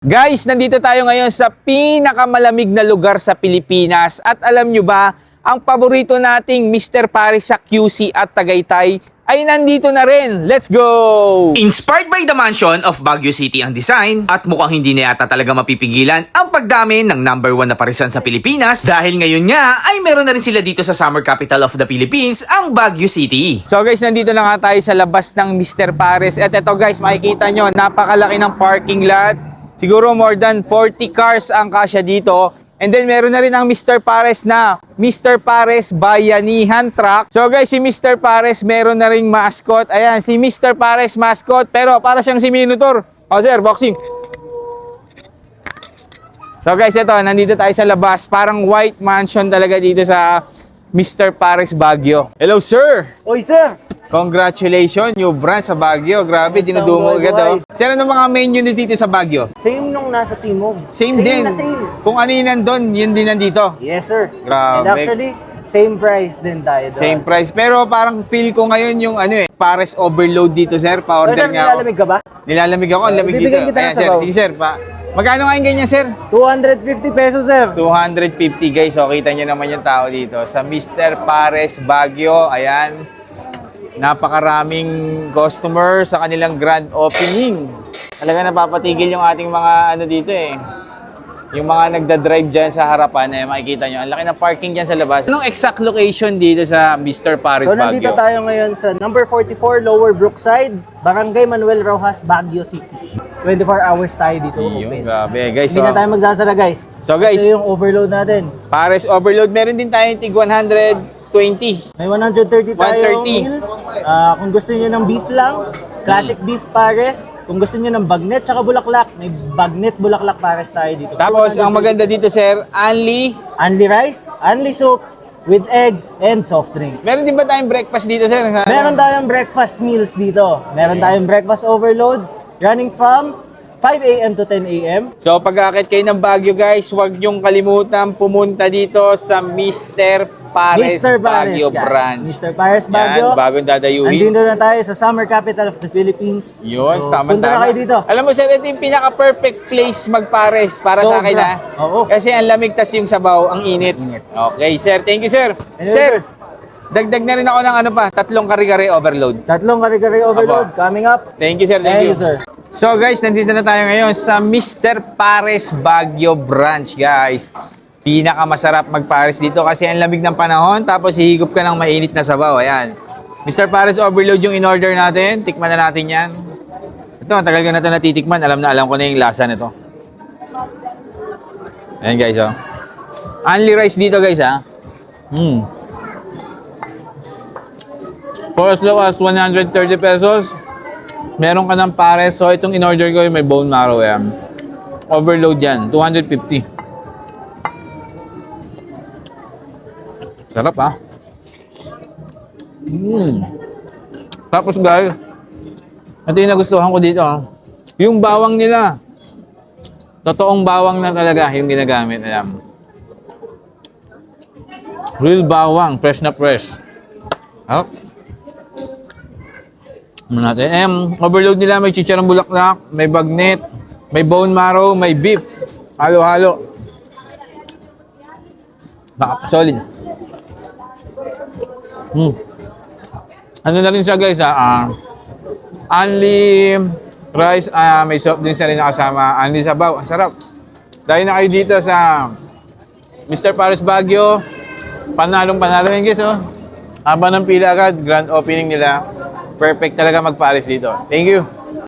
Guys, nandito tayo ngayon sa pinakamalamig na lugar sa Pilipinas at alam nyo ba, ang paborito nating Mr. Paris sa QC at Tagaytay ay nandito na rin. Let's go! Inspired by the mansion of Baguio City ang design at mukhang hindi na yata talaga mapipigilan ang pagdami ng #1 na parisan sa Pilipinas dahil ngayon nga ay meron na rin sila dito sa summer capital of the Philippines, ang Baguio City. So guys, nandito na nga tayo sa labas ng Mr. Paris at ito guys, makikita nyo, napakalaki ng parking lot. Siguro more than 40 cars ang kasya dito. And then meron na rin ang Mr. Pares na Mr. Pares Bayanihan Truck. So guys, si Mr. Pares meron na ring mascot. Ayan, si Mr. Pares mascot. Pero para siyang si Minotaur. O sir, boxing. So guys, ito, nandito tayo sa labas. Parang white mansion talaga dito sa Mr. Pares Baguio. Hello sir! Oy, sir! Congratulations, new branch sa Baguio. Grabe, dinudumo agad oh. Sir, ano mga menu dito sa Baguio? Same nung nasa Timog. Same din. Na same. Kung ano yun nandun, yun din nandito. Yes, sir. Grabe. And actually, same price din tayo doon. Same price. Pero parang feel ko ngayon yung Pares overload dito, sir. Pa-order Sir, nga ako. nilalamig ka ba? Nilalamig ako. Ang lamig dito. Bibigyan kita ng Ayan, sir. sabaw. Sige, sir. Magkano nga yung ganyan, sir? 250 pesos, sir. 250, guys. So, kita nyo naman yung tao dito. Sa Mr. Pares Baguio. Ayan. Napakaraming customer sa kanilang grand opening. Talaga napapatigil yung ating mga dito eh. Yung mga nagda-drive dyan sa harapan, makikita nyo. Ang laki ng parking dyan sa labas. Anong exact location dito sa Mr. Pares So, Baguio? nandito tayo ngayon sa number 44 Lower Brookside, Barangay Manuel Rojas, Baguio City. 24 hours tayo dito Yung open. grabe, guys. Hindi na tayo magsasara, guys. So, guys, ito yung overload natin. Pares overload. Meron din tayong tig 120. May 130 tayo 130. meal. Kung gusto niyo ng beef lang, classic beef pares. Kung gusto niyo ng bagnet tsaka bulaklak, may bagnet bulaklak pares tayo dito. Tapos, ang maganda dito, sir, only... Only rice, only soup, with egg and soft drinks. Meron din ba tayong breakfast dito, sir? Meron tayong breakfast meals dito. Meron tayong breakfast overload running from 5 a.m. to 10 a.m. So, pag-akit kayo ng Baguio, guys, huwag niyong kalimutan pumunta dito sa Mr. Pares Baguio guys. branch. Mr. Pares Baguio. Yan, bagong dadayuhin. Andito na tayo sa summer capital of the Philippines. Yun, So, tama-tama. punta na kayo dito. Alam mo, sir, ito yung pinaka-perfect place magpares para sa akin, Sobra. ha? Oo. Kasi ang lamig, tas yung sabaw, ang init. Okay, sir. Thank you, sir. Anyway, Sir, sir. dagdag na rin ako ng tatlong kare-kare overload. Tatlong kare-kare overload coming up. Thank you, sir. Thank you. sir. So, guys, nandito na tayo ngayon sa Mr. Pares Baguio branch, guys. Pinakamasarap magpares dito kasi ang lamig ng panahon tapos hihigop ka ng mainit na sabaw. Ayan. Mr. Pares overload yung in-order natin. Tikman na natin yan. Ito, matagal ko na ito natitikman. Alam ko na yung lasa nito. Ayan, guys, oh. Only rice dito, guys, ha. For as low as 130 pesos, meron ka ng pares. So, itong in-order ko yung may bone marrow, yan. Overload yan. 250. Sarap, ha? Tapos, guys, ito yung nagustuhan ko dito, ha? Yung bawang nila. Totoong bawang na talaga yung ginagamit. Ayan. Real bawang. Fresh na fresh. Harap. Natin. Overload nila, may chicharong bulaklak, may bagnet, may bone marrow, may beef. Halo-halo. Solid. Ano na rin siya, guys, only rice, may soft drinks na rin nakasama, only sabaw. Ang sarap. Dahil na kayo dito sa Mr. Pares Baguio, panalo yung guys, oh. Haba ng pila agad, grand opening nila. Perfect talaga magpares dito. Thank you.